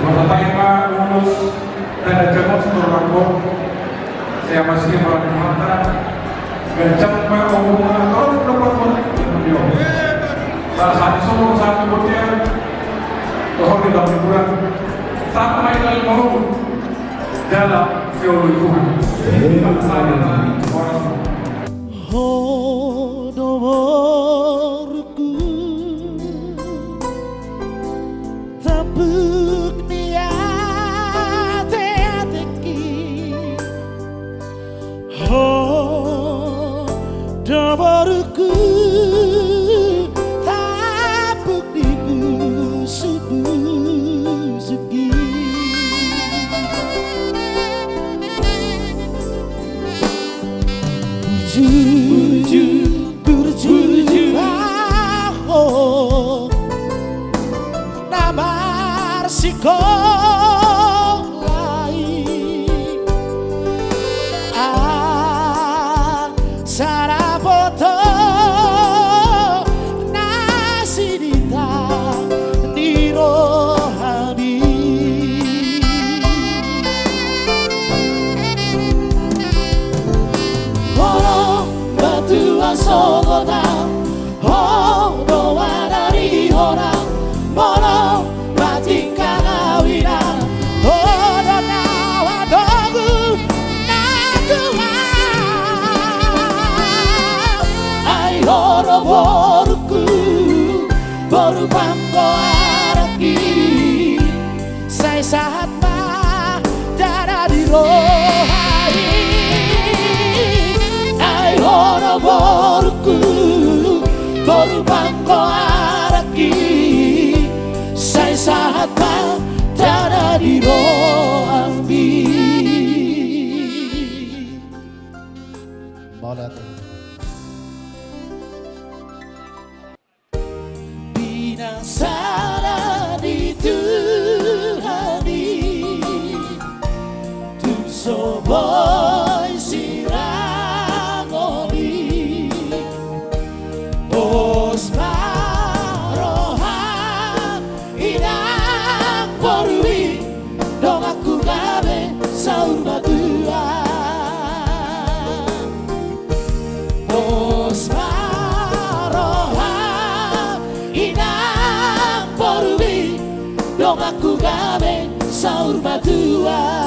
Pak Ulus dan Jemot Seluruh Lampung, saya masih orang mata gancang mengumumkan tahun depan beliau. Salah satu solo satu butian, toh di dalam liburan sampai kali mau dalam teologi Tuhan. Saya lagi orang. Nomorku tapuk nomorku tapuk di busuk-busuki burju aku namar sekolah sarapoto nasi dita di rohani oh batu asogota oh doa dari orang mono batin kawina oh donawa dogu nomorku baru bangko araki saya saat darah di rohani ayo nomorku baru bangko araki saya saat darah di rohani mau datang sana di Tuhani tu soboy sirangoli os maroha inang porui dong aku gabe saur badua os dong aku gabe saur badua